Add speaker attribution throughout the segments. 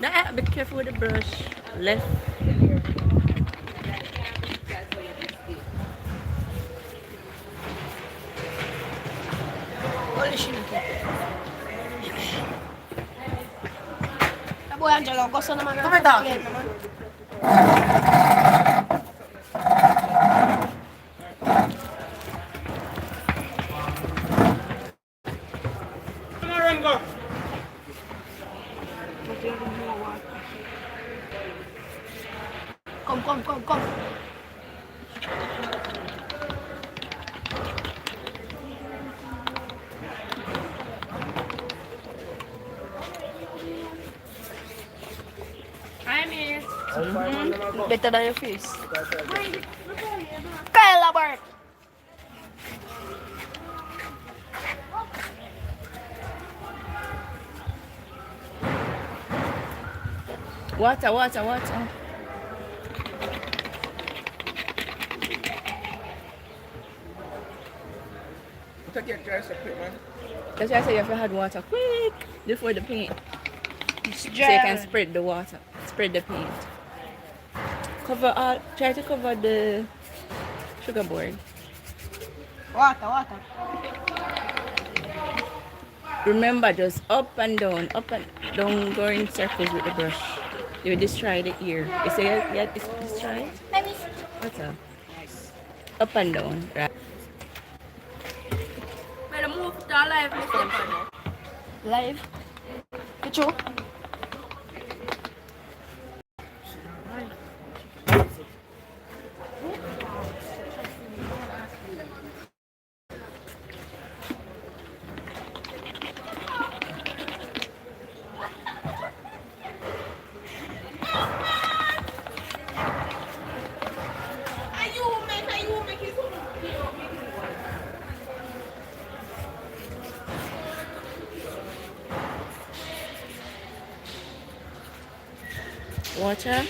Speaker 1: Nah, be careful with the brush. Left.
Speaker 2: Holy shit. That boy Angelo, go son of my
Speaker 1: Come on,
Speaker 2: Come.
Speaker 1: Hi, miss.
Speaker 2: Better than your face. Kyle Albert.
Speaker 1: Water.
Speaker 3: Take your dress up, man.
Speaker 1: That's why I say you have to add water quick before the paint.
Speaker 2: It's
Speaker 1: So you can
Speaker 2: dry.
Speaker 1: spread the water, spread the paint. Try to cover the sugar board.
Speaker 2: Water.
Speaker 1: Remember, just up and down, don't go in circles with the brush. You destroy the ear. You say yeah, it's destroyed? What's up? Up and down, right?
Speaker 2: Better move to live, Mr. Live. Get you.
Speaker 1: Water.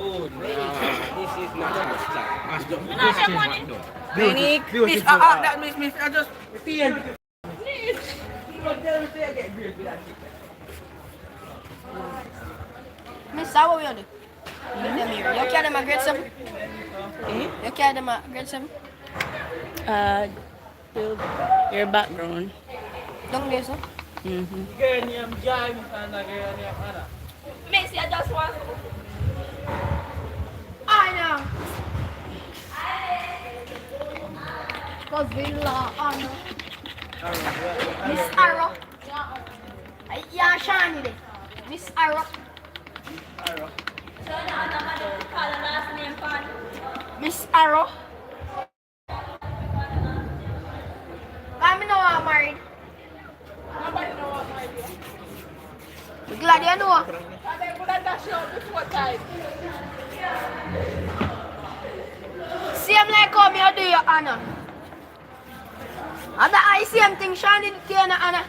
Speaker 3: Oh, no. This is not
Speaker 1: Monique.
Speaker 3: Miss, that miss, I just feel.
Speaker 2: Miss, how are you doing? You carry them a grade 7? You carry them a grade 7?
Speaker 1: Build your background.
Speaker 2: Don't get so. Miss, I just want. I know. Villa, Anna. Miss Arrow. Yeah, Shani. Miss Arrow. Miss Arrow. I know I'm married. Nobody know I'm married. Glad you know. Same like how me do your Anna. And I same thing Shani did to you, Anna.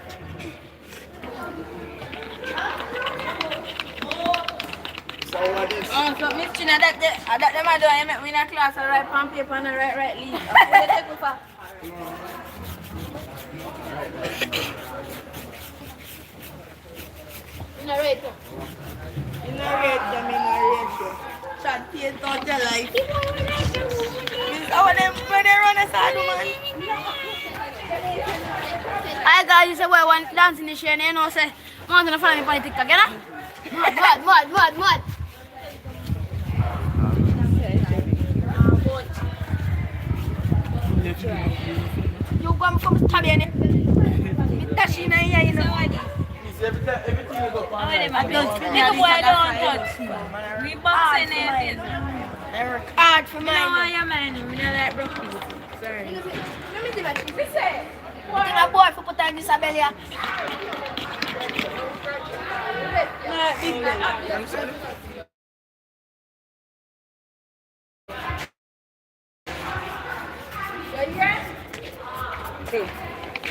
Speaker 1: Oh, so Miss China, that them I do, I met me in a class, I write on paper and I write leave.
Speaker 2: Narrator.
Speaker 1: Shot paint out your life. Miss, how them when they run a sad woman?
Speaker 2: I got you say well one dancing in the shade, you know say want to follow me on the TikTok, you know? Mud. You come stab you, me touch you in here, you know.
Speaker 3: Everything you go on.
Speaker 1: Little boy don't touch. We boxing it.
Speaker 2: I work hard for mine.
Speaker 1: I am man, we don't like broccoli. Sorry.
Speaker 2: Let me see what you say. You think a boy for put on this belly?
Speaker 1: No, big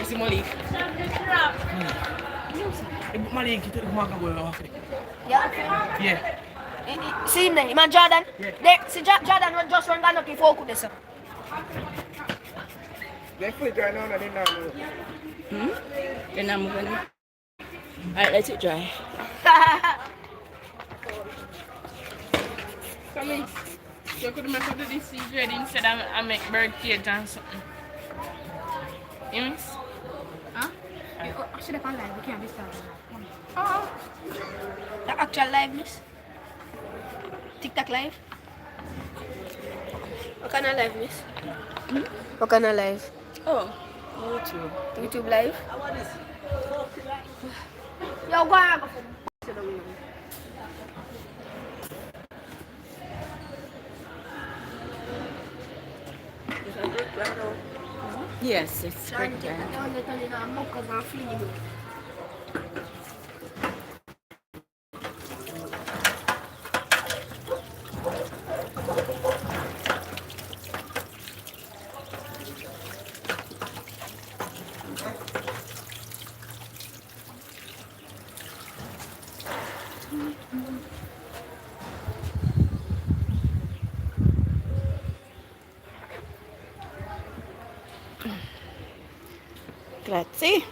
Speaker 3: Esse Malik. Malik, kita kemana gue?
Speaker 2: Yeah.
Speaker 3: Yeah.
Speaker 2: See him there, man Jordan.
Speaker 3: Yeah.
Speaker 2: There, see Jordan just run down the focus there, sir.
Speaker 3: They put it dry now, I didn't know.
Speaker 1: Then I'm gonna. Alright, let it dry.
Speaker 4: Come in. You could make up the decision instead of I make bird cage and something. You miss?
Speaker 2: Huh? I should have gone live. We can't be started. Oh. The actual live, miss? TikTok live? What kind of live, miss? What kind of live?
Speaker 1: Oh, YouTube.
Speaker 2: YouTube live? Yo, go ahead.
Speaker 1: Yes, it's break time. Grazie.